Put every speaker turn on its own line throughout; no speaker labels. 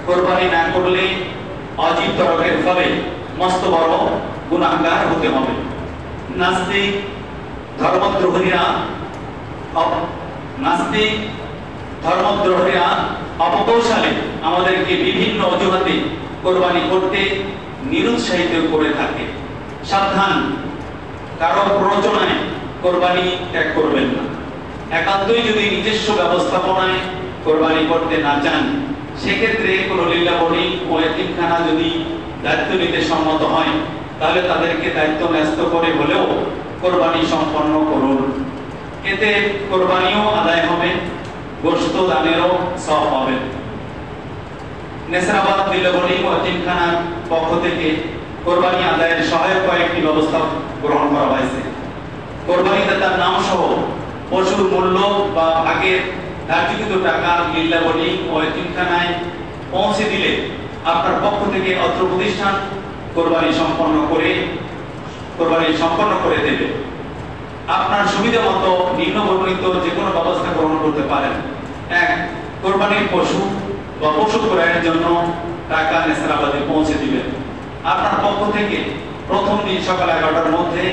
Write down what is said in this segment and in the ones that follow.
কোরবানি না করলে অজীব তরকের ফলে মস্ত বড় গুনাহগার হতে হবে। নাস্তিক ধর্মদ্রোহীরা অপকৌশলে আমাদেরকে বিভিন্ন অজুহাতে কোরবানি করতে নিরুৎসাহিত করে থাকে। সাবধান, কারো প্ররোচনায় কোরবানি ত্যাগ করবেন না। একান্তই যদি নিজস্ব ব্যবস্থাপনায় কোরবানি করতে না চান, সেক্ষেত্রে কোনো লিল্লাবনি ও এতিমখানা যদি দায়িত্ব নিতে সম্মত হয়, তাহলে তাদেরকে দায়িত্ব ন্যস্ত করে হলেও কোরবানি সম্পন্ন করুন। এতে কোরবানিও আদায় হবে, গোশত দানেরও সওয়াব হবে। নেসরাবাদ লিল্লাবনি ও এতিমখানার পক্ষ থেকে কোরবানি আদায়ের সহায়ক কয়েকটি ব্যবস্থা গ্রহণ করা হয়েছে। কোরবানি দাতার নাম সহ পশুর মূল্য বা ভাগের ধার্যকৃত টাকা লিল্লাবনি ও এতিমখানায় পৌঁছে দিলে আপনার পক্ষ থেকে অত্র প্রতিষ্ঠান কোরবানি সম্পন্ন করে দেবে। আপনার সুবিধা মতো নিম্নবর্ণিত যে কোনো ব্যবস্থা গ্রহণ করতে পারেন। 1. কোরবানির পশু বা পশু ক্রয়ের জন্য টাকা নেসরাবাদে পৌঁছে দিবেন। আপনার পক্ষ থেকে প্রথম দিন সকাল 11টার মধ্যে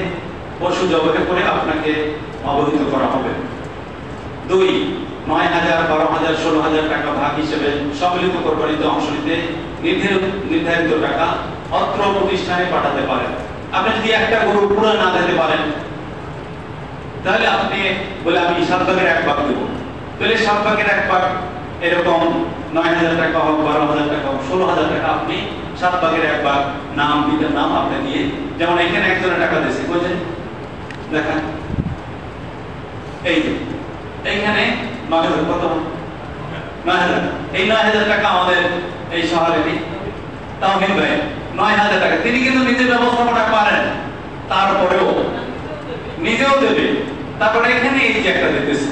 পশু জবাই করে আপনাকে অবহিত করা হবে। 2. 9,000, 12,000, 16,000 টাকা ভাগ হিসেবে সম্মিলিত কোরবানিতে অংশ নিতে নির্ধারিত টাকা অত্র প্রতিষ্ঠানে পাঠাতে পারেন। আপনি যদি একটা গরু পুরো না দিতে পারেন, তাহলে আপনি বলে আমি 7 ভাগের 1 ভাগ দেব, তাহলে 7 ভাগের 1 ভাগ এরকম 9,000 টাকা হোক, 12,000 টাকা হোক, 16,000 টাকা আপনি 7 ভাগের 1 ভাগ নাম পিতার নাম আপনি দিয়ে, যেমন এখানে একজনের টাকা দিয়েছে, বুঝলেন? দেখেন এই যে এইখানে 9,000 কত? 9,000। এই 9,000 টাকা আমাদের এই শহরেরই তাওহিদ ভাই 9,000 টাকা তিনি কিন্তু নিজে ব্যবস্থাপনা করেন, তারপরেও নিজেও দেবে। তারপরে এখানে এই যে একটা দিতেছে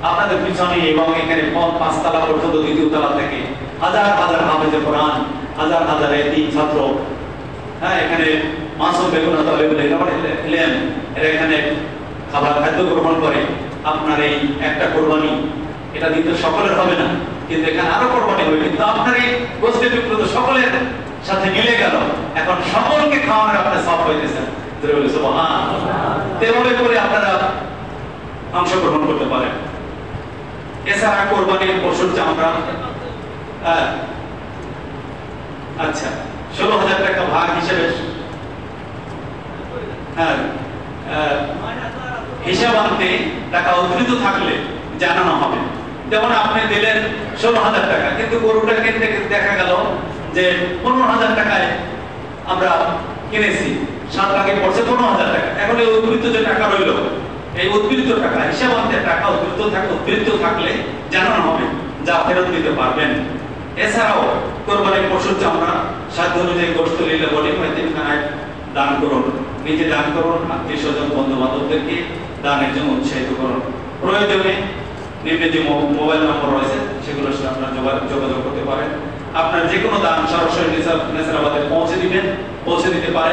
আপনাদের পিছনে, এবং এখানে 5 তলা পর্যন্ত, 2য় তলা থেকে হাজার হাজার হাফেজে কোরআন, হাজার হাজার এতিম ছাত্র, হ্যাঁ, এখানে মাসুম বেগুনা তালেবুল ইলম এরা এখানে খাদ্য গ্রহণ করে। আপনার এই একটা কোরবানি, এটা দিতে সকলের হবে না, কিন্তু এখানে আরো কোরবানি হবে, কিন্তু আপনার এই গোষ্ঠী বিপ্লব সকলের সাথে মিলে গেল, এখন সকলকে খাওয়ানোর আপনার সব হইতেছেন। এভাবে করে আপনারা অংশগ্রহণ করতে পারেন। এছাড়া কোরবানির পশুর চামড়া, আচ্ছা, 16,000 টাকা ভাগ হিসেবে হিসাব আনতে টাকা অতিরিক্ত থাকলে জানানো হবে। যেমন আপনি দিলেন 16,000 টাকা, কিন্তু গরুটা কিনতে দেখা গেল যে 15,000 টাকায় আমরা কিনেছি, 7 ভাগে পড়ছে 15,000 টাকা। এখন এই অতিরিক্ত যে টাকা রইল, এই অতিরিক্ত টাকা হিসাব আনতে টাকা অতিরিক্ত থাকলে জানানো হবে, যা ফেরত দিতে পারবেন। এছাড়াও কোরবানির পশুর চামড়া সাধ্য অনুযায়ী গোশত লিল্লাবনি ও এতিমখানায় দান করুন। নিজে দান করুন, আত্মীয় স্বজন বন্ধু বান্ধবদেরকে দানের জন্য উৎসাহিত করুন। প্রয়োজনে নিম্নে যে মোবাইল নম্বর রয়েছে সেগুলোর সাথে আপনারা যোগাযোগ করতে পারেন। আপনার যে কোনো দান সরাসরি নেসরাবাদে পৌঁছে দিতে পারেন।